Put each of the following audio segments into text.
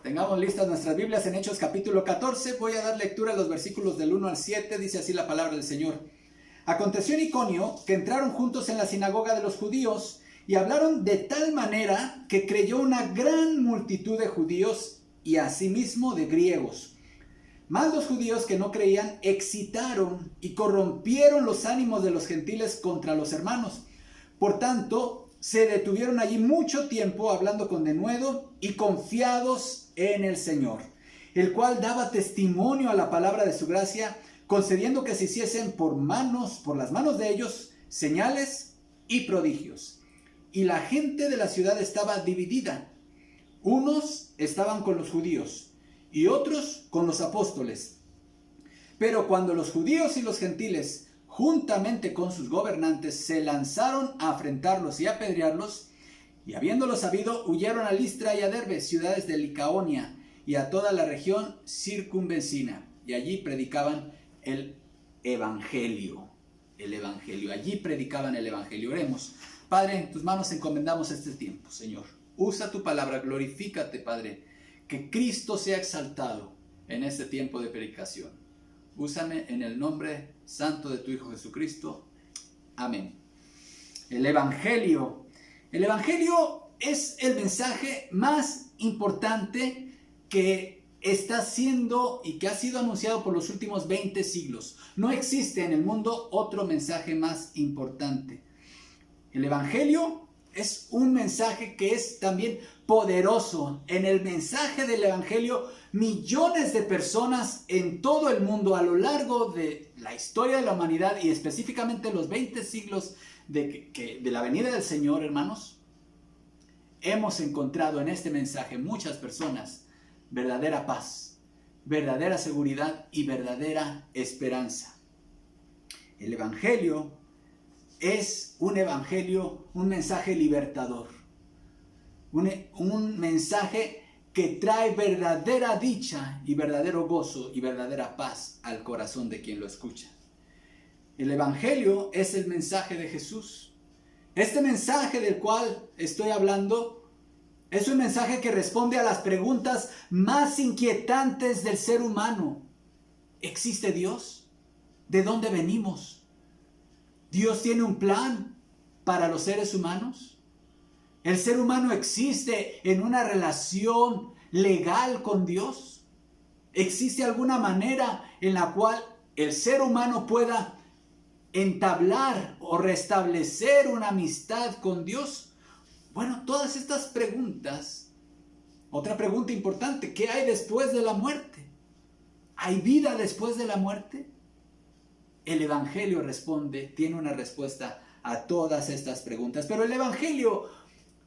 Tengamos listas nuestras Biblias en Hechos capítulo 14. Voy a dar lectura a los versículos del 1 al 7. Dice así la palabra del Señor. Aconteció en Iconio que entraron juntos en la sinagoga de los judíos y hablaron de tal manera que creyó una gran multitud de judíos y asimismo de griegos. Mas los judíos que no creían excitaron y corrompieron los ánimos de los gentiles contra los hermanos. Por tanto, se detuvieron allí mucho tiempo hablando con denuedo y confiados en el Señor, el cual daba testimonio a la palabra de su gracia, concediendo que se hiciesen por las manos de ellos, señales y prodigios. Y la gente de la ciudad estaba dividida. Unos estaban con los judíos y otros con los apóstoles. Pero cuando los judíos y los gentiles, juntamente con sus gobernantes, se lanzaron a afrentarlos y a apedrearlos, y habiéndolo sabido, huyeron a Listra y a Derbe, ciudades de Licaonia, y a toda la región circunvecina, y allí predicaban el Evangelio. Allí predicaban el Evangelio. Oremos. Padre, en tus manos encomendamos este tiempo, Señor. Usa tu palabra, glorifícate, Padre, que Cristo sea exaltado en este tiempo de predicación. Úsame en el nombre santo de tu Hijo Jesucristo. Amén. El Evangelio. El Evangelio es el mensaje más importante que está siendo y que ha sido anunciado por los últimos 20 siglos. No existe en el mundo otro mensaje más importante. El Evangelio es un mensaje que es también poderoso. En el mensaje del Evangelio, millones de personas en todo el mundo a lo largo de la historia de la humanidad y específicamente los 20 siglos de la venida del Señor, hermanos, hemos encontrado en este mensaje muchas personas verdadera paz, verdadera seguridad y verdadera esperanza. El Evangelio es un mensaje libertador, un mensaje que trae verdadera dicha y verdadero gozo y verdadera paz al corazón de quien lo escucha. El Evangelio es el mensaje de Jesús. Este mensaje del cual estoy hablando es un mensaje que responde a las preguntas más inquietantes del ser humano. ¿Existe Dios? ¿De dónde venimos? ¿Dios tiene un plan para los seres humanos? ¿El ser humano existe en una relación legal con Dios? ¿Existe alguna manera en la cual el ser humano pueda entablar o restablecer una amistad con Dios? Bueno, todas estas preguntas. Otra pregunta importante: ¿qué hay después de la muerte? ¿Hay vida después de la muerte? El Evangelio tiene una respuesta a todas estas preguntas. Pero el Evangelio,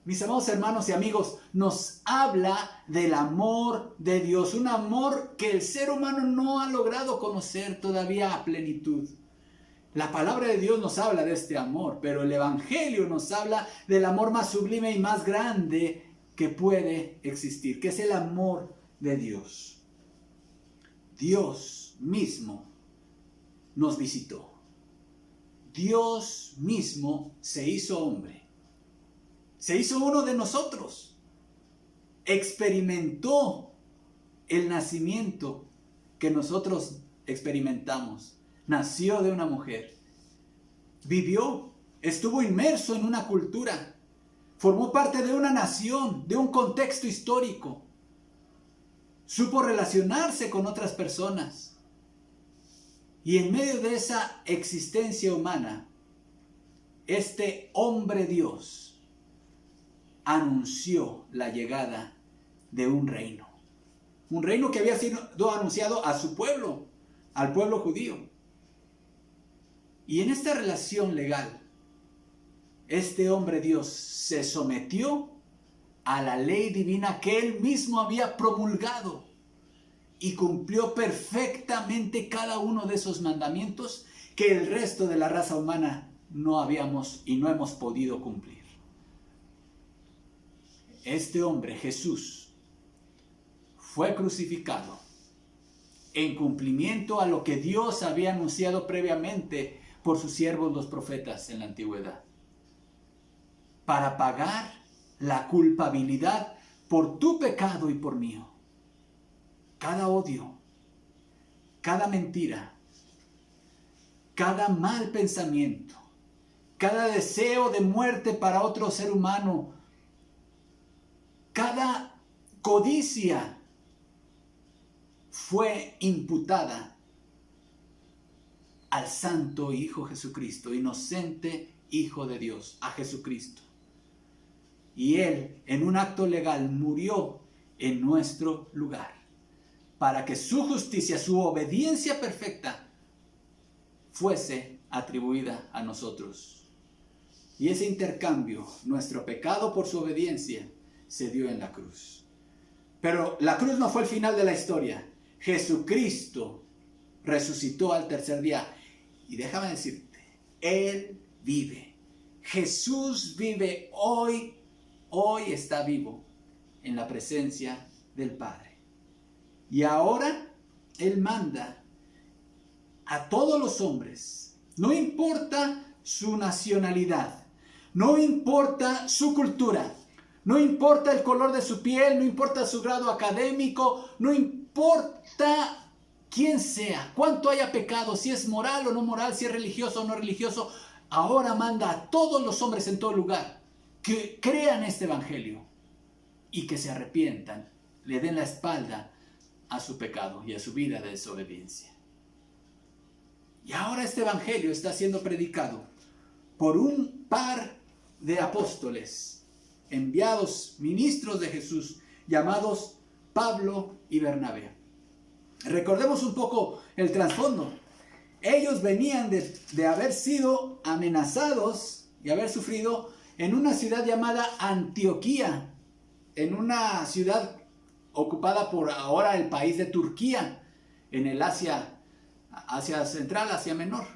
mis amados hermanos y amigos, nos habla del amor de Dios. Un amor que el ser humano no ha logrado conocer todavía a plenitud. La palabra de Dios nos habla de este amor, pero el Evangelio nos habla del amor más sublime y más grande que puede existir, que es el amor de Dios. Dios mismo nos visitó. Dios mismo se hizo hombre. Se hizo uno de nosotros. Experimentó el nacimiento que nosotros experimentamos. Nació de una mujer. Vivió, estuvo inmerso en una cultura. Formó parte de una nación, de un contexto histórico. Supo relacionarse con otras personas. Y en medio de esa existencia humana, este hombre Dios anunció la llegada de un reino. Un reino que había sido anunciado a su pueblo, al pueblo judío. Y en esta relación legal, este hombre Dios se sometió a la ley divina que él mismo había promulgado y cumplió perfectamente cada uno de esos mandamientos que el resto de la raza humana no habíamos y no hemos podido cumplir. Este hombre, Jesús, fue crucificado en cumplimiento a lo que Dios había anunciado previamente por sus siervos los profetas en la antigüedad, para pagar la culpabilidad por tu pecado y por mío. cada odio, cada mentira, cada mal pensamiento, cada deseo de muerte para otro ser humano, cada codicia fue imputada al Santo Hijo Jesucristo, inocente Hijo de Dios, a Jesucristo. Y Él, en un acto legal, murió en nuestro lugar, para que su justicia, su obediencia perfecta, fuese atribuida a nosotros. Y ese intercambio, nuestro pecado por su obediencia, se dio en la cruz. Pero la cruz no fue el final de la historia. Jesucristo resucitó al tercer día. Y déjame decirte, Él vive. Jesús vive hoy está vivo en la presencia del Padre. Y ahora Él manda a todos los hombres, no importa su nacionalidad, no importa su cultura, no importa el color de su piel, no importa su grado académico, no importa quién sea, cuánto haya pecado, si es moral o no moral, si es religioso o no religioso, ahora manda a todos los hombres en todo lugar que crean este evangelio y que se arrepientan, le den la espalda a su pecado y a su vida de desobediencia. Y ahora este evangelio está siendo predicado por un par de apóstoles, enviados, ministros de Jesús, llamados Pablo y Bernabé. Recordemos un poco el trasfondo. Ellos venían de haber sido amenazados y haber sufrido en una ciudad llamada Antioquía, en una ciudad ocupada por ahora el país de Turquía, en el Asia Central, Asia Menor.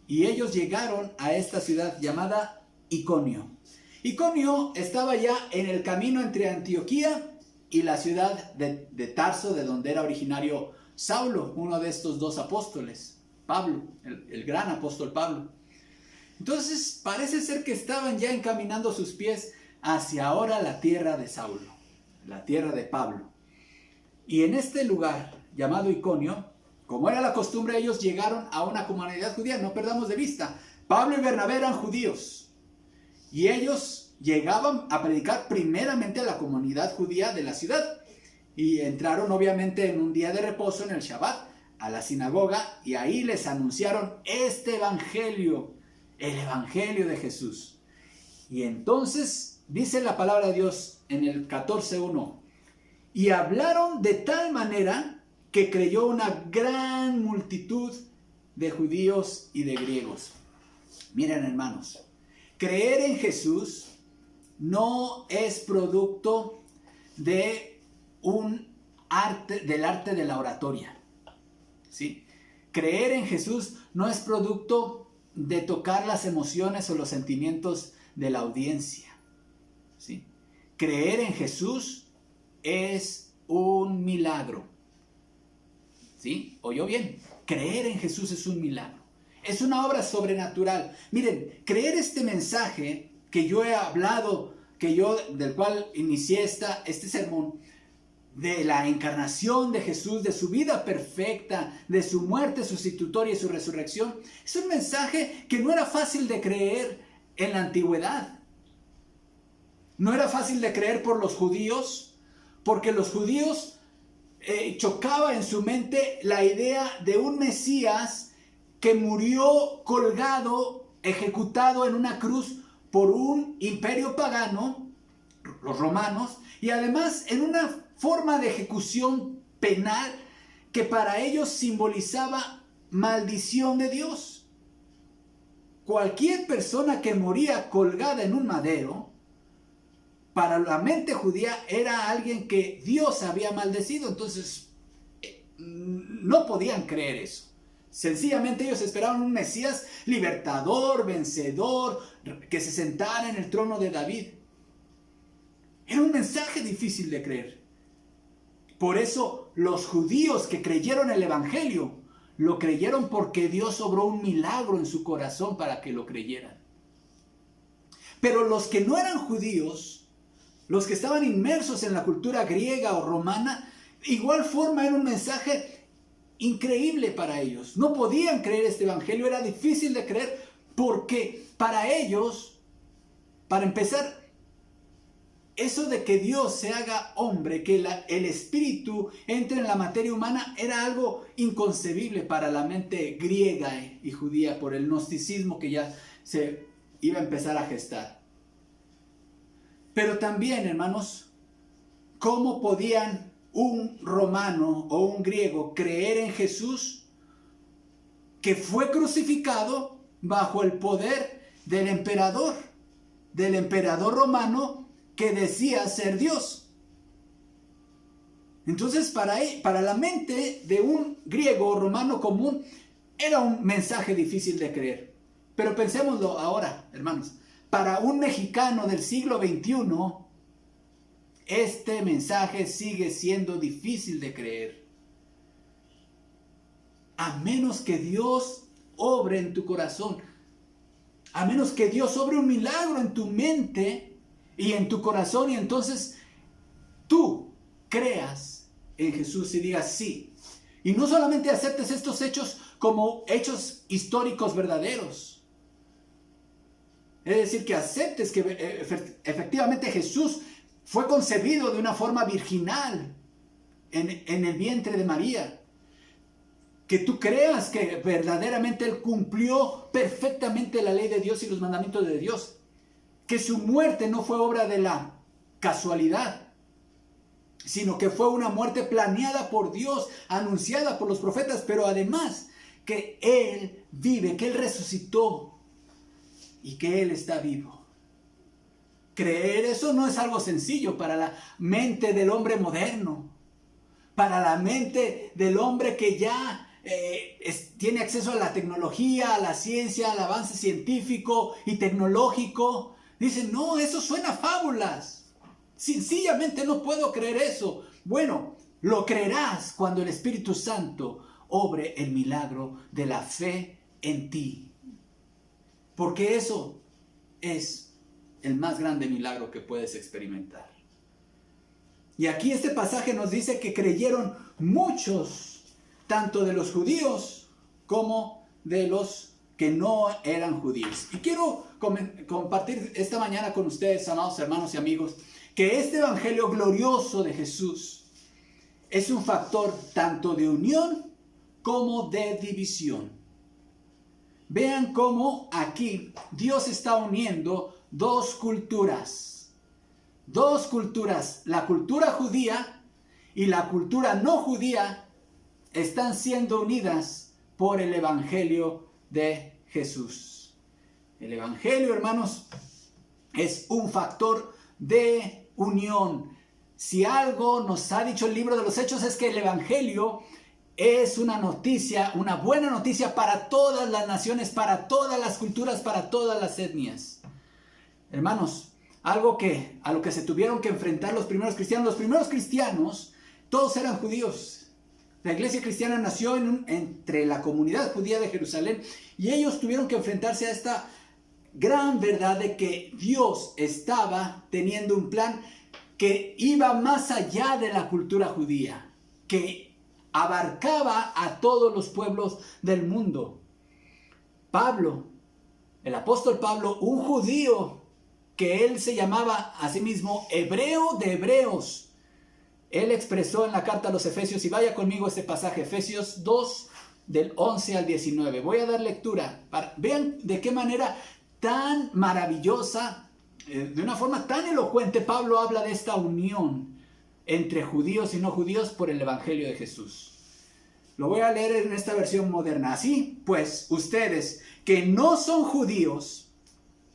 Y ellos llegaron a esta ciudad llamada Iconio. Iconio estaba ya en el camino entre Antioquía y la ciudad de Tarso, de donde era originario Saulo, uno de estos dos apóstoles, Pablo, el gran apóstol Pablo. Entonces parece ser que estaban ya encaminando sus pies hacia ahora la tierra de Saulo, la tierra de Pablo. Y en este lugar llamado Iconio, como era la costumbre, ellos llegaron a una comunidad judía. No perdamos de vista, Pablo y Bernabé eran judíos y ellos llegaban a predicar primeramente a la comunidad judía de la ciudad, y entraron obviamente en un día de reposo, en el Shabbat, a la sinagoga, y ahí les anunciaron este evangelio, el evangelio de Jesús. Y entonces dice la palabra de Dios en el 14:1, y hablaron de tal manera que creyó una gran multitud de judíos y de griegos. Miren, hermanos, creer en Jesús no es producto del arte de la oratoria, ¿sí? Creer en Jesús no es producto de tocar las emociones o los sentimientos de la audiencia, ¿sí? Creer en Jesús es un milagro, ¿sí? ¿Oyó bien? Creer en Jesús es un milagro, es una obra sobrenatural. Miren, creer este mensaje que yo he hablado, del cual inicié este sermón, de la encarnación de Jesús, de su vida perfecta, de su muerte sustitutoria y su resurrección, es un mensaje que no era fácil de creer en la antigüedad. No era fácil de creer por los judíos, porque los judíos chocaba en su mente la idea de un Mesías que murió colgado, ejecutado en una cruz por un imperio pagano, los romanos, y además en una forma de ejecución penal que para ellos simbolizaba maldición de Dios. Cualquier persona que moría colgada en un madero, para la mente judía era alguien que Dios había maldecido. Entonces no podían creer eso. Sencillamente ellos esperaban un Mesías libertador, vencedor, que se sentara en el trono de David. Era un mensaje difícil de creer. Por eso los judíos que creyeron el evangelio, lo creyeron porque Dios obró un milagro en su corazón para que lo creyeran. Pero los que no eran judíos, los que estaban inmersos en la cultura griega o romana, igual forma era un mensaje increíble para ellos. No podían creer este evangelio, era difícil de creer porque para ellos, para empezar, eso de que Dios se haga hombre, que el espíritu entre en la materia humana, era algo inconcebible para la mente griega y judía por el gnosticismo que ya se iba a empezar a gestar. Pero también, hermanos, ¿cómo podían un romano o un griego creer en Jesús que fue crucificado bajo el poder del emperador romano que decía ser Dios? Entonces para la mente de un griego o romano común era un mensaje difícil de creer. Pero pensémoslo ahora, hermanos. Para un mexicano del siglo XXI, este mensaje sigue siendo difícil de creer. A menos que Dios obre en tu corazón, a menos que Dios obre un milagro en tu mente y en tu corazón, y entonces tú creas en Jesús y digas sí. Y no solamente aceptes estos hechos como hechos históricos verdaderos. Es decir, que aceptes que efectivamente Jesús fue concebido de una forma virginal en el vientre de María. Que tú creas que verdaderamente Él cumplió perfectamente la ley de Dios y los mandamientos de Dios. Que su muerte no fue obra de la casualidad, sino que fue una muerte planeada por Dios, anunciada por los profetas, pero además que Él vive, que Él resucitó y que Él está vivo. Creer eso no es algo sencillo para la mente del hombre moderno, para la mente del hombre que ya tiene acceso a la tecnología, a la ciencia, al avance científico y tecnológico. Dicen, no, eso suena a fábulas. Sencillamente no puedo creer eso. Bueno, lo creerás cuando el Espíritu Santo obre el milagro de la fe en ti. Porque eso es el más grande milagro que puedes experimentar. Y aquí este pasaje nos dice que creyeron muchos, tanto de los judíos como de los que no eran judíos. Y quiero compartir esta mañana con ustedes, amados hermanos y amigos, que este evangelio glorioso de Jesús es un factor tanto de unión como de división. Vean cómo aquí Dios está uniendo dos culturas. Dos culturas, la cultura judía y la cultura no judía, están siendo unidas por el evangelio de Jesús. El evangelio, hermanos, es un factor de unión. Si algo nos ha dicho el libro de los Hechos es que el evangelio es una noticia, una buena noticia para todas las naciones, para todas las culturas, para todas las etnias. Hermanos, a lo que se tuvieron que enfrentar los primeros cristianos. Los primeros cristianos, todos eran judíos. La iglesia cristiana nació entre la comunidad judía de Jerusalén y ellos tuvieron que enfrentarse a esta gran verdad de que Dios estaba teniendo un plan que iba más allá de la cultura judía, que abarcaba a todos los pueblos del mundo. Pablo, el apóstol Pablo, un judío que él se llamaba a sí mismo hebreo de hebreos, él expresó en la carta a los Efesios, y vaya conmigo a este pasaje, Efesios 2, del 11 al 19. Voy a dar lectura. Vean de qué manera tan maravillosa, de una forma tan elocuente, Pablo habla de esta unión entre judíos y no judíos por el evangelio de Jesús. Lo voy a leer en esta versión moderna. Así pues, ustedes que no son judíos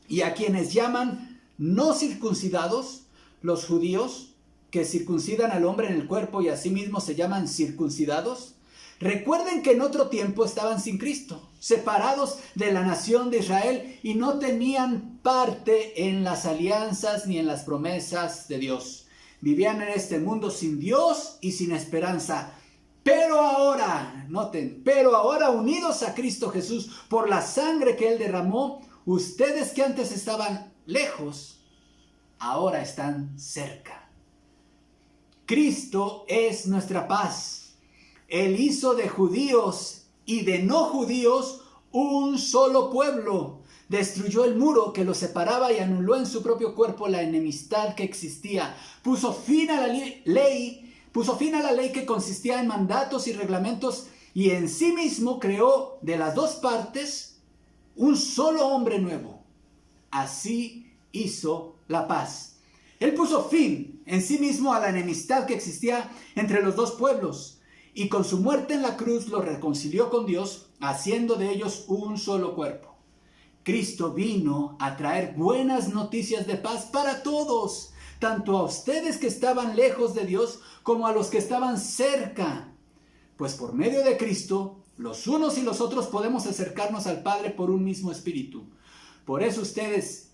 y a quienes llaman no circuncidados, los judíos que circuncidan al hombre en el cuerpo y asimismo se llaman circuncidados, recuerden que en otro tiempo estaban sin Cristo, separados de la nación de Israel y no tenían parte en las alianzas ni en las promesas de Dios. Vivían en este mundo sin Dios y sin esperanza. Pero ahora, noten, unidos a Cristo Jesús por la sangre que Él derramó, ustedes que antes estaban lejos, ahora están cerca. Cristo es nuestra paz. Él hizo de judíos y de no judíos un solo pueblo. Destruyó el muro que los separaba y anuló en su propio cuerpo la enemistad que existía. Puso fin a la ley que consistía en mandatos y reglamentos, y en sí mismo creó de las dos partes un solo hombre nuevo. Así hizo la paz. Él puso fin en sí mismo a la enemistad que existía entre los dos pueblos, y con su muerte en la cruz los reconcilió con Dios, haciendo de ellos un solo cuerpo. Cristo vino a traer buenas noticias de paz para todos, tanto a ustedes que estaban lejos de Dios como a los que estaban cerca. Pues por medio de Cristo, los unos y los otros podemos acercarnos al Padre por un mismo espíritu. Por eso ustedes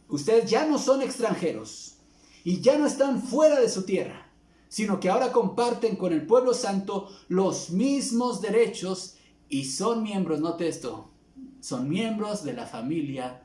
ustedes ya no son extranjeros y ya no están fuera de su tierra, sino que ahora comparten con el pueblo santo los mismos derechos y son miembros, note esto, son miembros de la familia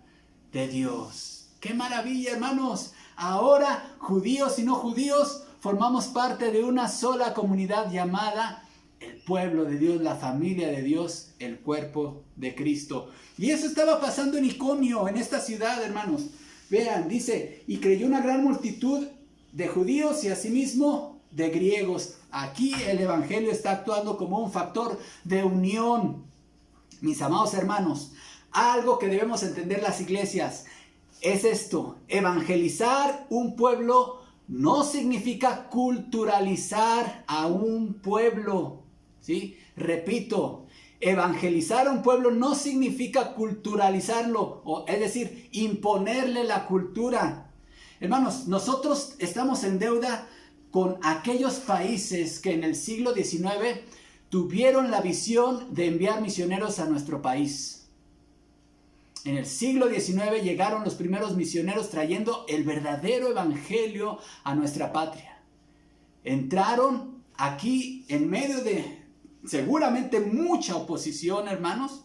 de Dios. ¡Qué maravilla, hermanos! Ahora, judíos y no judíos, formamos parte de una sola comunidad llamada el pueblo de Dios, la familia de Dios, el cuerpo de Cristo. Y eso estaba pasando en Iconio, en esta ciudad, hermanos. Vean, dice, y creyó una gran multitud de judíos y asimismo de griegos. Aquí el evangelio está actuando como un factor de unión. Mis amados hermanos, algo que debemos entender las iglesias es esto: evangelizar un pueblo no significa culturalizar a un pueblo, ¿sí? Repito, evangelizar a un pueblo no significa culturalizarlo, es decir, imponerle la cultura. Hermanos, nosotros estamos en deuda con aquellos países que en el siglo XIX tuvieron la visión de enviar misioneros a nuestro país. En el siglo XIX llegaron los primeros misioneros trayendo el verdadero evangelio a nuestra patria. Entraron aquí en medio de seguramente mucha oposición, hermanos,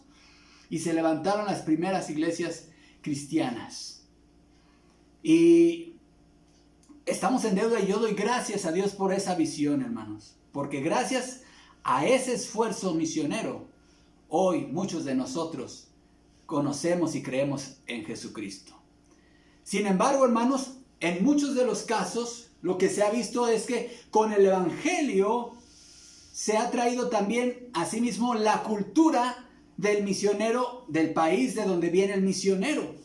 y se levantaron las primeras iglesias cristianas. Y estamos en deuda y yo doy gracias a Dios por esa visión, hermanos, porque gracias a ese esfuerzo misionero, hoy muchos de nosotros conocemos y creemos en Jesucristo. Sin embargo, hermanos, en muchos de los casos, lo que se ha visto es que con el evangelio se ha traído también asimismo la cultura del misionero, del país de donde viene el misionero.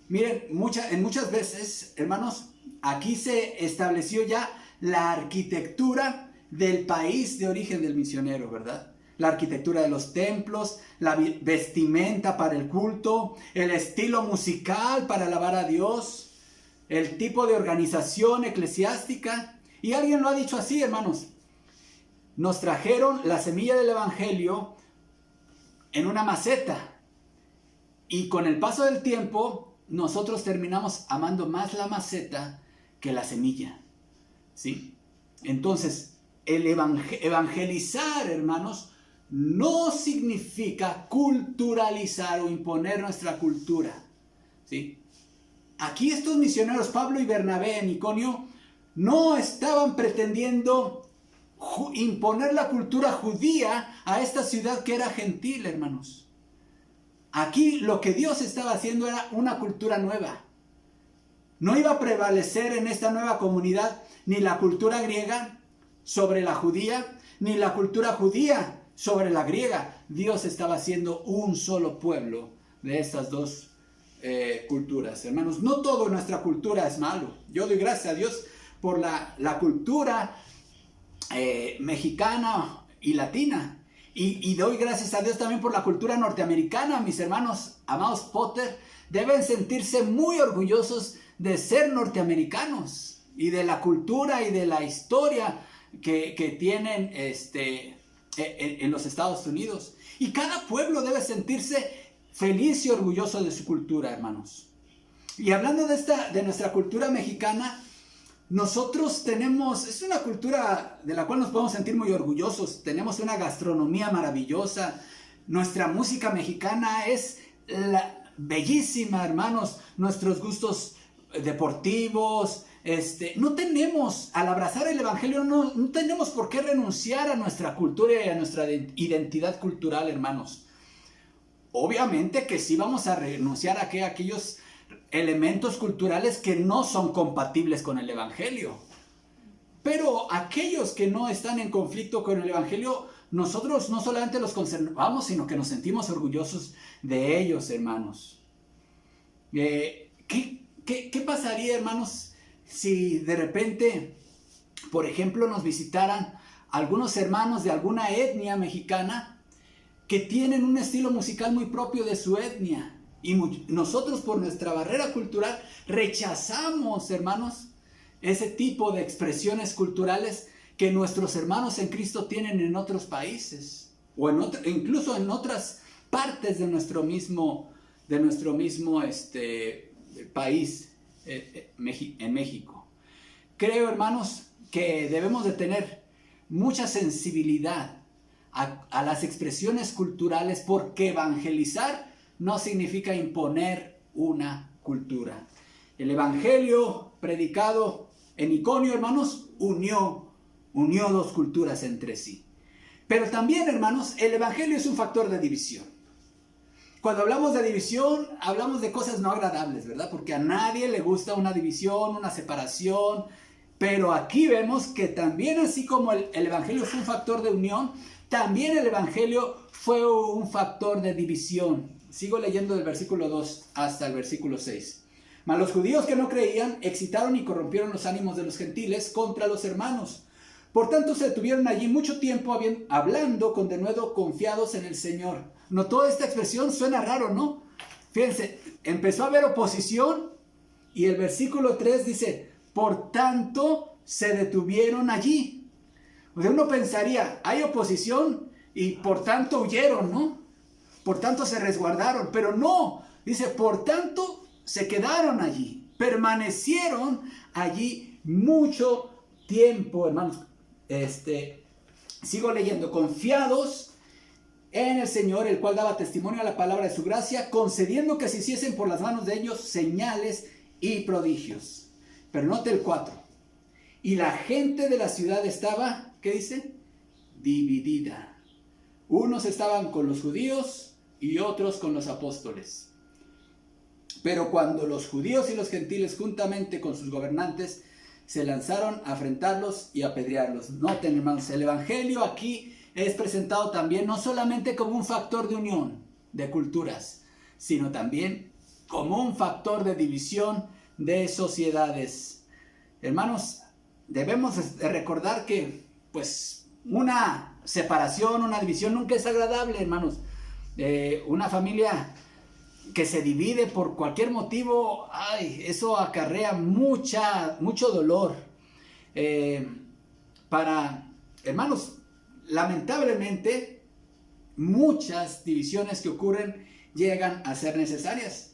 Miren, muchas veces, hermanos, aquí se estableció ya la arquitectura del país de origen del misionero, ¿verdad? La arquitectura de los templos, la vestimenta para el culto, el estilo musical para alabar a Dios, el tipo de organización eclesiástica. Y alguien lo ha dicho así, hermanos: nos trajeron la semilla del evangelio en una maceta, y con el paso del tiempo nosotros terminamos amando más la maceta que la semilla, ¿sí? Entonces, el evangelizar, hermanos, no significa culturalizar o imponer nuestra cultura, ¿sí? Aquí estos misioneros, Pablo y Bernabé en Iconio, no estaban pretendiendo imponer la cultura judía a esta ciudad que era gentil, hermanos. Aquí lo que Dios estaba haciendo era una cultura nueva. No iba a prevalecer en esta nueva comunidad ni la cultura griega sobre la judía, ni la cultura judía sobre la griega. Dios estaba haciendo un solo pueblo de estas dos culturas, hermanos. No todo en nuestra cultura es malo. Yo doy gracias a Dios por la cultura mexicana y latina. Y doy gracias a Dios también por la cultura norteamericana. Mis hermanos, amados Potter, deben sentirse muy orgullosos de ser norteamericanos y de la cultura y de la historia que tienen en los Estados Unidos. Y cada pueblo debe sentirse feliz y orgulloso de su cultura, hermanos. Y hablando de nuestra cultura mexicana, nosotros tenemos, es una cultura de la cual nos podemos sentir muy orgullosos. Tenemos una gastronomía maravillosa. Nuestra música mexicana es bellísima, hermanos. Nuestros gustos deportivos. No tenemos, al abrazar el Evangelio, no tenemos por qué renunciar a nuestra cultura y a nuestra identidad cultural, hermanos. Obviamente que sí vamos a renunciar a aquellos elementos culturales que no son compatibles con el Evangelio. Pero aquellos que no están en conflicto con el Evangelio, nosotros no solamente los conservamos, sino que nos sentimos orgullosos de ellos, hermanos. ¿Qué pasaría, hermanos, si de repente, por ejemplo, nos visitaran algunos hermanos de alguna etnia mexicana que tienen un estilo musical muy propio de su etnia? Y nosotros, por nuestra barrera cultural, rechazamos, hermanos, ese tipo de expresiones culturales que nuestros hermanos en Cristo tienen en otros países, o incluso en otras partes de nuestro mismo país, en México. Creo, hermanos, que debemos de tener mucha sensibilidad a las expresiones culturales, porque evangelizar no significa imponer una cultura. El Evangelio predicado en Iconio, hermanos, unió dos culturas entre sí. Pero también, hermanos, el Evangelio es un factor de división. Cuando hablamos de división, hablamos de cosas no agradables, ¿verdad? Porque a nadie le gusta una división, una separación. Pero aquí vemos que también, así como el Evangelio fue un factor de unión, también el Evangelio fue un factor de división. Sigo leyendo del versículo 2 hasta el versículo 6. Mas los judíos que no creían excitaron y corrompieron los ánimos de los gentiles contra los hermanos. Por tanto se detuvieron allí mucho tiempo hablando con denuedo, confiados en el Señor. ¿Notó esta expresión? Suena raro, ¿no? Fíjense, empezó a haber oposición y el versículo 3 dice, por tanto se detuvieron allí. O sea, uno pensaría, hay oposición y por tanto huyeron, ¿no? Por tanto se resguardaron, pero no. Dice, por tanto se quedaron allí, permanecieron allí mucho tiempo, hermanos. Sigo leyendo, confiados en el Señor, el cual daba testimonio a la palabra de su gracia, concediendo que se hiciesen por las manos de ellos señales y prodigios. Pero note el 4. Y la gente de la ciudad estaba, ¿qué dice? Dividida. Unos estaban con los judíos y otros con los apóstoles. Pero cuando los judíos y los gentiles, juntamente con sus gobernantes, se lanzaron a afrentarlos y a apedrearlos. Noten, hermanos, el Evangelio aquí es presentado también no solamente como un factor de unión de culturas, sino también como un factor de división de sociedades. Hermanos, debemos de recordar que pues una separación, una división nunca es agradable, hermanos. Una familia que se divide por cualquier motivo, eso acarrea mucho dolor. Hermanos, lamentablemente, muchas divisiones que ocurren llegan a ser necesarias.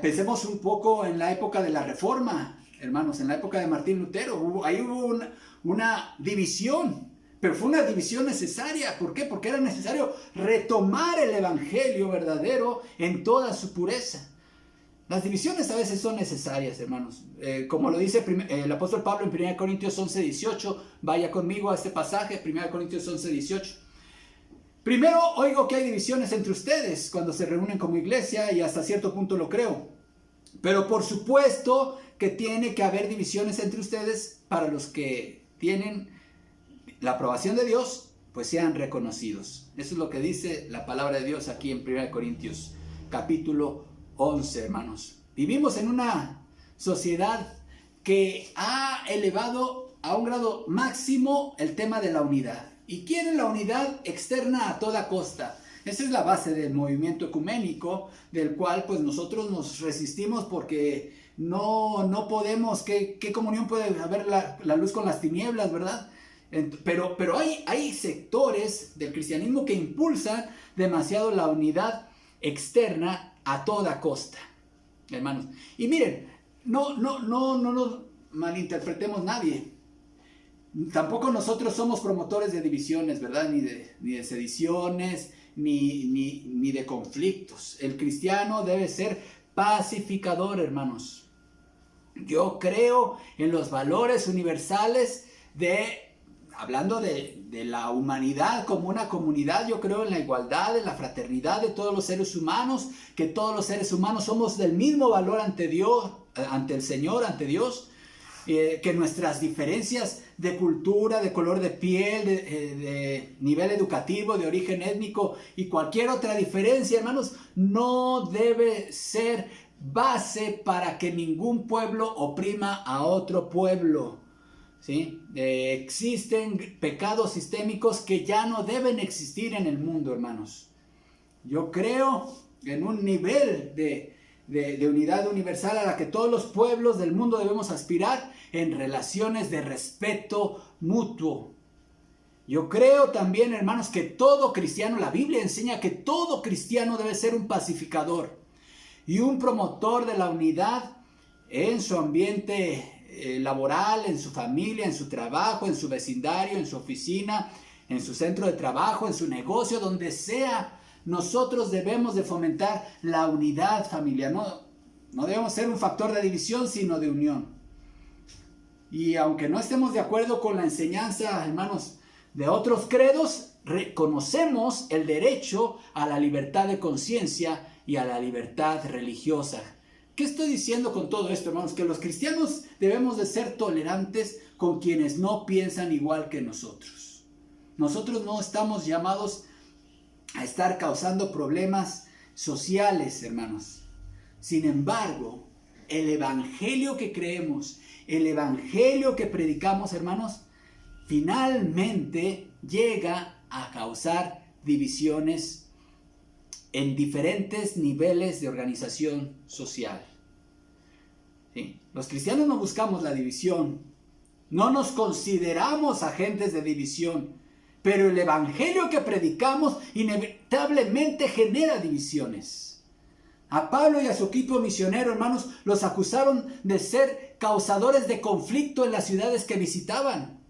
Pensemos un poco en la época de la Reforma, hermanos, en la época de Martín Lutero, hubo una división. Pero fue una división necesaria. ¿Por qué? Porque era necesario retomar el Evangelio verdadero en toda su pureza. Las divisiones a veces son necesarias, hermanos. Como lo dice el apóstol Pablo en 1 Corintios 11:18. Vaya conmigo a este pasaje, 1 Corintios 11:18. Primero, oigo que hay divisiones entre ustedes cuando se reúnen como iglesia, y hasta cierto punto lo creo. Pero por supuesto que tiene que haber divisiones entre ustedes para los que tienen la aprobación de Dios, pues sean reconocidos. Eso es lo que dice la palabra de Dios aquí en 1 Corintios capítulo 11, hermanos. Vivimos en una sociedad que ha elevado a un grado máximo el tema de la unidad. Y quiere la unidad externa a toda costa. Esa es la base del movimiento ecuménico, del cual pues nosotros nos resistimos porque no podemos. ¿Qué comunión puede haber la luz con las tinieblas, verdad? Pero hay sectores del cristianismo que impulsan demasiado la unidad externa a toda costa, hermanos. Y miren, no nos malinterpretemos nadie. Tampoco nosotros somos promotores de divisiones, ¿verdad? Ni de sediciones, ni de conflictos. El cristiano debe ser pacificador, hermanos. Yo creo en los valores universales hablando de la humanidad como una comunidad. Yo creo en la igualdad, en la fraternidad de todos los seres humanos, que todos los seres humanos somos del mismo valor ante Dios, ante el Señor, ante Dios. Que nuestras diferencias de cultura, de color de piel, de nivel educativo, de origen étnico y cualquier otra diferencia, hermanos, no debe ser base para que ningún pueblo oprima a otro pueblo. ¿Sí? Existen pecados sistémicos que ya no deben existir en el mundo, hermanos. Yo creo en un nivel de unidad universal a la que todos los pueblos del mundo debemos aspirar en relaciones de respeto mutuo. Yo creo también, hermanos, que todo cristiano, la Biblia enseña que todo cristiano debe ser un pacificador y un promotor de la unidad en su ambiente laboral, en su familia, en su trabajo, en su vecindario, en su oficina, en su centro de trabajo, en su negocio, donde sea. Nosotros debemos de fomentar la unidad familiar. No debemos ser un factor de división, sino de unión. Y aunque no estemos de acuerdo con la enseñanza, hermanos, de otros credos, reconocemos el derecho a la libertad de conciencia y a la libertad religiosa. ¿Qué estoy diciendo con todo esto, hermanos? Que los cristianos debemos de ser tolerantes con quienes no piensan igual que nosotros. Nosotros no estamos llamados a estar causando problemas sociales, hermanos. Sin embargo, el evangelio que creemos, el evangelio que predicamos, hermanos, finalmente llega a causar divisiones en diferentes niveles de organización social. ¿Sí? Los cristianos no buscamos la división, no nos consideramos agentes de división, pero el evangelio que predicamos inevitablemente genera divisiones. A Pablo y a su equipo misionero, hermanos, los acusaron de ser causadores de conflicto en las ciudades que visitaban,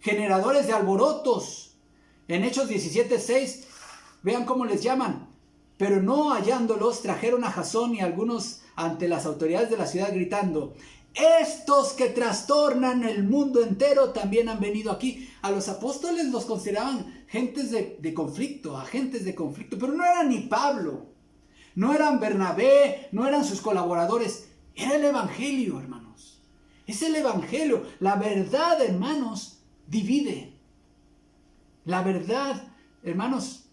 generadores de alborotos. En Hechos 17:6, vean cómo les llaman. Pero no hallándolos, trajeron a Jasón y algunos ante las autoridades de la ciudad gritando: estos que trastornan el mundo entero también han venido aquí. A los apóstoles los consideraban gentes de conflicto, agentes de conflicto, pero no eran ni Pablo, no eran Bernabé, no eran sus colaboradores, era el evangelio, hermanos. Es el evangelio. La verdad, hermanos, divide. La verdad, hermanos,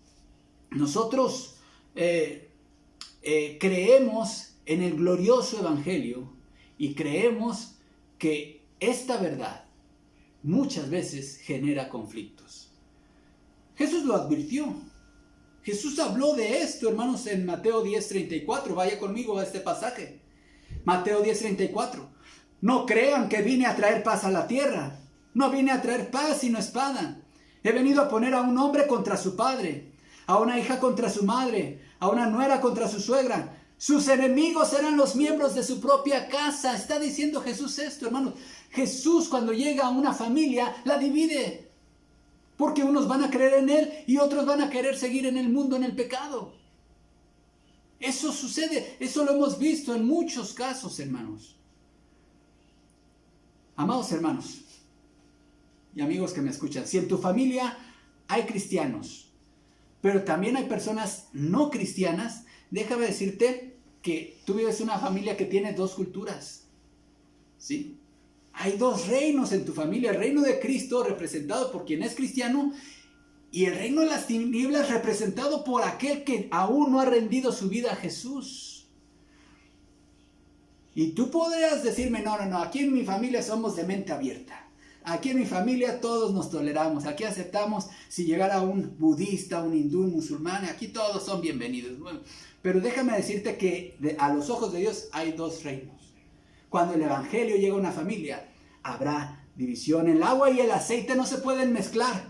nosotros creemos en el glorioso evangelio y creemos que esta verdad muchas veces genera conflictos. Jesús lo advirtió. Jesús habló de esto, hermanos, en Mateo 10:34. Vaya conmigo a este pasaje. Mateo 10:34. No crean que vine a traer paz a la tierra. No vine a traer paz sino espada. He venido a poner a un hombre contra su padre, a una hija contra su madre, a una nuera contra su suegra. Sus enemigos serán los miembros de su propia casa. Está diciendo Jesús esto, hermanos. Jesús, cuando llega a una familia, la divide. Porque unos van a creer en Él y otros van a querer seguir en el mundo, en el pecado. Eso sucede. Eso lo hemos visto en muchos casos, hermanos. Amados hermanos y amigos que me escuchan, si en tu familia hay cristianos, pero también hay personas no cristianas, déjame decirte que tú vives una familia que tiene dos culturas. ¿Sí? Hay dos reinos en tu familia: el reino de Cristo, representado por quien es cristiano, y el reino de las tinieblas, representado por aquel que aún no ha rendido su vida a Jesús. Y tú podrías decirme: no, aquí en mi familia somos de mente abierta. Aquí en mi familia todos nos toleramos. Aquí aceptamos si llegara un budista, un hindú, un musulmán. Aquí todos son bienvenidos. Bueno, pero déjame decirte que a los ojos de Dios hay dos reinos. Cuando el evangelio llega a una familia, habrá división. El agua y el aceite no se pueden mezclar.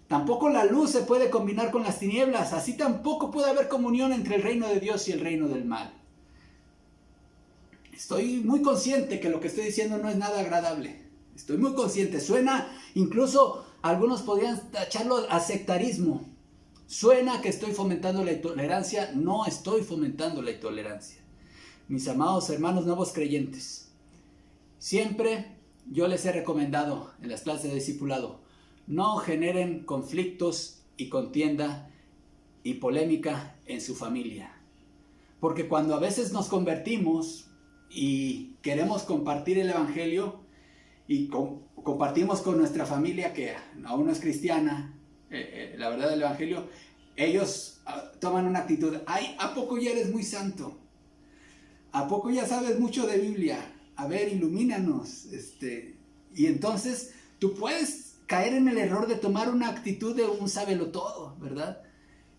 Tampoco la luz se puede combinar con las tinieblas. Así tampoco puede haber comunión entre el reino de Dios y el reino del mal. Estoy muy consciente que lo que estoy diciendo no es nada agradable. Estoy muy consciente. Suena, incluso algunos podrían tacharlo a sectarismo. Suena que estoy fomentando la intolerancia. No estoy fomentando la intolerancia. mis amados hermanos nuevos creyentes, siempre yo les he recomendado en las clases de discipulado, no generen conflictos y contienda y polémica en su familia. Porque cuando a veces nos convertimos y queremos compartir el evangelio y compartimos con nuestra familia que aún no es cristiana, la verdad del evangelio, ellos toman una actitud, ay, ¿a poco ya eres muy santo? ¿A poco ya sabes mucho de Biblia? A ver, ilumínanos. Y entonces tú puedes caer en el error de tomar una actitud de un sábelo-todo, ¿verdad?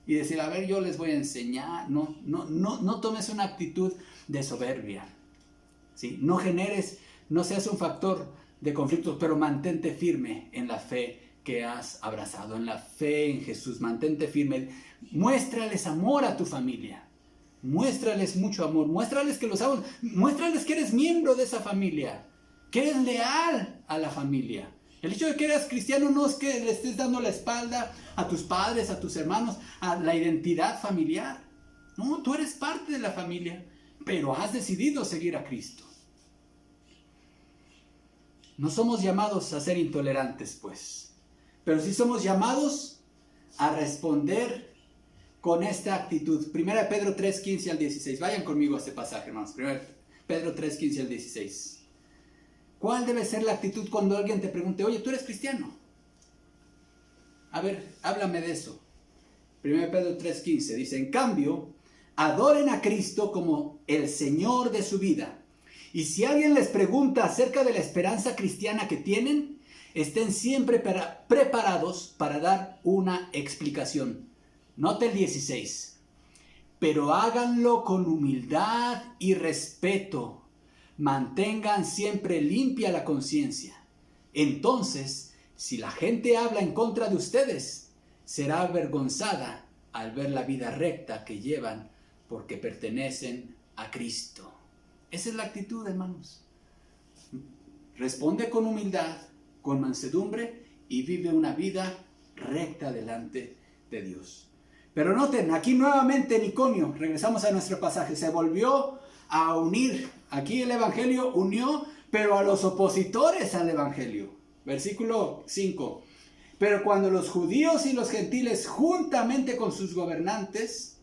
Y decir, a ver, yo les voy a enseñar. No tomes una actitud de soberbia, ¿sí? No generes, no seas un factor de conflictos, pero mantente firme en la fe que has abrazado, en la fe en Jesús. Mantente firme. Muéstrales amor a tu familia. Muéstrales mucho amor. Muéstrales que los amas. Muéstrales que eres miembro de esa familia, que eres leal a la familia. El hecho de que eres cristiano no es que le estés dando la espalda a tus padres, a tus hermanos, a la identidad familiar. No, tú eres parte de la familia, pero has decidido seguir a Cristo. No somos llamados a ser intolerantes, pues, pero sí somos llamados a responder con esta actitud. 1 Pedro 3, 15 al 16. Vayan conmigo a este pasaje, hermanos. 1 Pedro 3, 15 al 16. ¿Cuál debe ser la actitud cuando alguien te pregunte, oye, ¿tú eres cristiano? A ver, háblame de eso. 1 Pedro 3, 15 dice, en cambio, adoren a Cristo como el Señor de su vida. Y si alguien les pregunta acerca de la esperanza cristiana que tienen, estén siempre preparados para dar una explicación. Note el 16. Pero háganlo con humildad y respeto. Mantengan siempre limpia la conciencia. Entonces, si la gente habla en contra de ustedes, será avergonzada al ver la vida recta que llevan porque pertenecen a Cristo. Esa es la actitud, hermanos. Responde con humildad, con mansedumbre y vive una vida recta delante de Dios. Pero noten, aquí nuevamente en Iconio, regresamos a nuestro pasaje, se volvió a unir. Aquí el evangelio unió, pero a los opositores al evangelio. Versículo 5. Pero cuando los judíos y los gentiles, juntamente con sus gobernantes,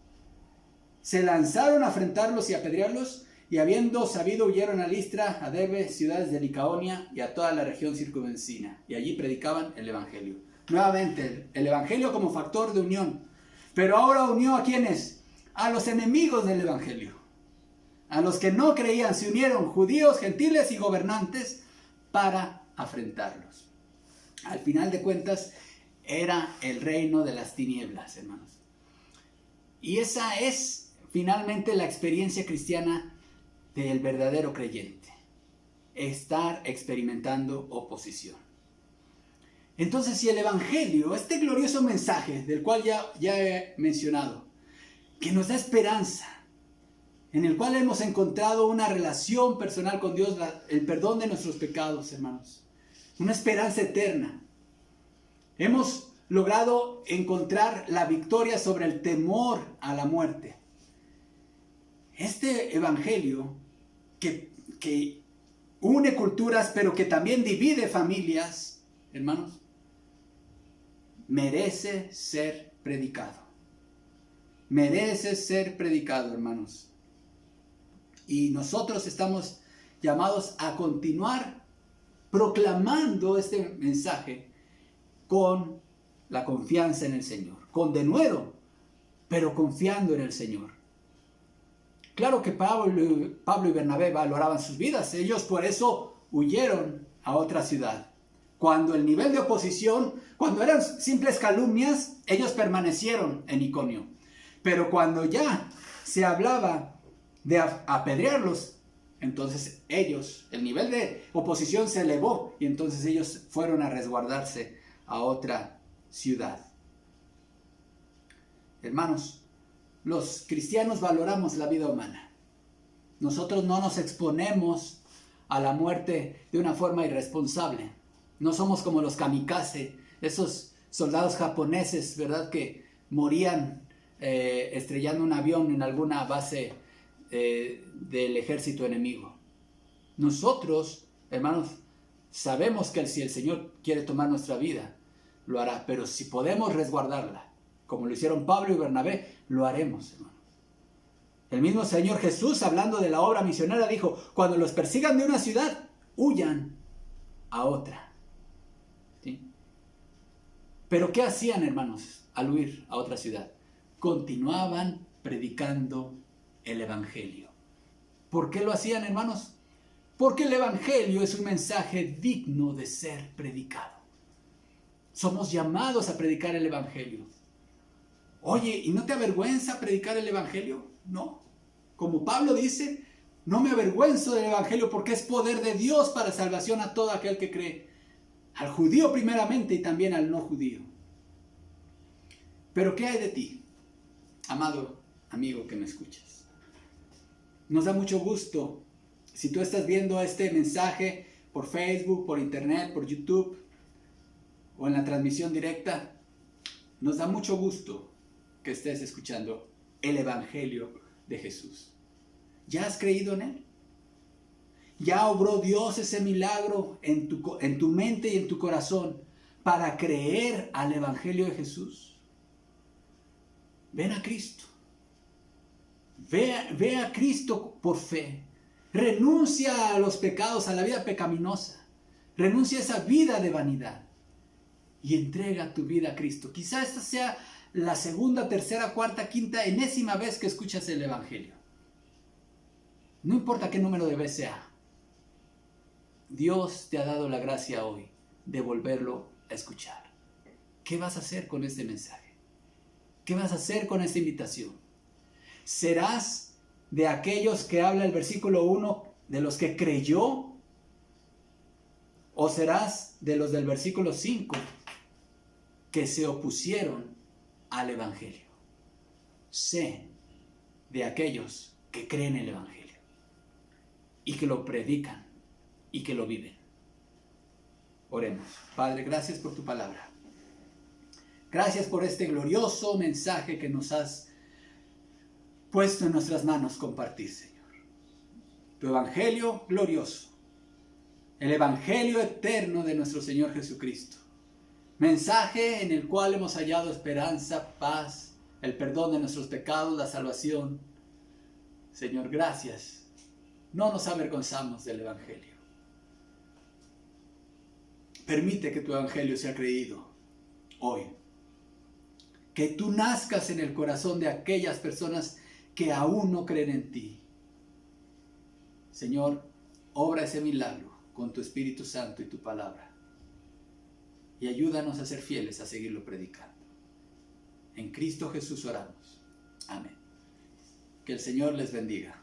se lanzaron a afrentarlos y apedrearlos, y habiendo sabido huyeron a Listra, a Derbe, ciudades de Licaonia y a toda la región circunvecina, y allí predicaban el evangelio. Nuevamente, el evangelio como factor de unión. Pero ahora unió ¿a quiénes? A los enemigos del evangelio. A los que no creían, se unieron judíos, gentiles y gobernantes para afrentarlos. Al final de cuentas, era el reino de las tinieblas, hermanos. Y esa es finalmente la experiencia cristiana del verdadero creyente. Estar experimentando oposición. Entonces, si el evangelio, este glorioso mensaje del cual ya he mencionado, que nos da esperanza, en el cual hemos encontrado una relación personal con Dios, el perdón de nuestros pecados, hermanos, una esperanza eterna. Hemos logrado encontrar la victoria sobre el temor a la muerte. Este evangelio que une culturas, pero que también divide familias, hermanos, merece ser predicado. Merece ser predicado, hermanos. Y nosotros estamos llamados a continuar proclamando este mensaje con la confianza en el Señor. Con denuedo, pero confiando en el Señor. Claro que Pablo y Bernabé valoraban sus vidas. Ellos por eso huyeron a otra ciudad. Cuando el nivel de oposición, cuando eran simples calumnias, ellos permanecieron en Iconio. Pero cuando ya se hablaba de apedrearlos, entonces ellos, el nivel de oposición se elevó y entonces ellos fueron a resguardarse a otra ciudad. Hermanos, los cristianos valoramos la vida humana. Nosotros no nos exponemos a la muerte de una forma irresponsable. No somos como los kamikaze, esos soldados japoneses, ¿verdad? Que morían estrellando un avión en alguna base del ejército enemigo. Nosotros, hermanos, sabemos que si el Señor quiere tomar nuestra vida, lo hará, pero si podemos resguardarla, como lo hicieron Pablo y Bernabé, lo haremos, hermano. El mismo Señor Jesús, hablando de la obra misionera, dijo, cuando los persigan de una ciudad, huyan a otra. ¿Sí? Pero ¿qué hacían, hermanos, al huir a otra ciudad? Continuaban predicando el Evangelio. ¿Por qué lo hacían, hermanos? Porque el Evangelio es un mensaje digno de ser predicado. Somos llamados a predicar el Evangelio. Oye, ¿y no te avergüenza predicar el Evangelio? No. Como Pablo dice, no me avergüenzo del Evangelio porque es poder de Dios para salvación a todo aquel que cree. Al judío primeramente y también al no judío. Pero ¿qué hay de ti, amado amigo que me escuchas? Nos da mucho gusto si tú estás viendo este mensaje por Facebook, por internet, por YouTube o en la transmisión directa. Nos da mucho gusto que estés escuchando el Evangelio de Jesús. ¿Ya has creído en Él? ¿Ya obró Dios ese milagro en tu mente y en tu corazón para creer al Evangelio de Jesús? Ven a Cristo. Ve a Cristo por fe. Renuncia a los pecados, a la vida pecaminosa. Renuncia a esa vida de vanidad. Y entrega tu vida a Cristo. Quizá esta sea la segunda, tercera, cuarta, quinta, enésima vez que escuchas el Evangelio. No importa qué número de vez sea. Dios te ha dado la gracia hoy de volverlo a escuchar. ¿Qué vas a hacer con este mensaje? ¿Qué vas a hacer con esta invitación? ¿Serás de aquellos que habla el versículo 1 de los que creyó? ¿O serás de los del versículo 5 que se opusieron al Evangelio? Sé de aquellos que creen el Evangelio y que lo predican y que lo viven. Oremos. Padre, gracias por tu palabra. Gracias por este glorioso mensaje que nos has puesto en nuestras manos compartir, Señor. Tu Evangelio glorioso. El Evangelio eterno de nuestro Señor Jesucristo. Mensaje en el cual hemos hallado esperanza, paz, el perdón de nuestros pecados, la salvación. Señor, gracias. No nos avergonzamos del Evangelio. Permite que tu Evangelio sea creído hoy. Que tú nazcas en el corazón de aquellas personas que aún no creen en ti. Señor, obra ese milagro con tu Espíritu Santo y tu palabra. Y ayúdanos a ser fieles a seguirlo predicando. En Cristo Jesús oramos. Amén. Que el Señor les bendiga.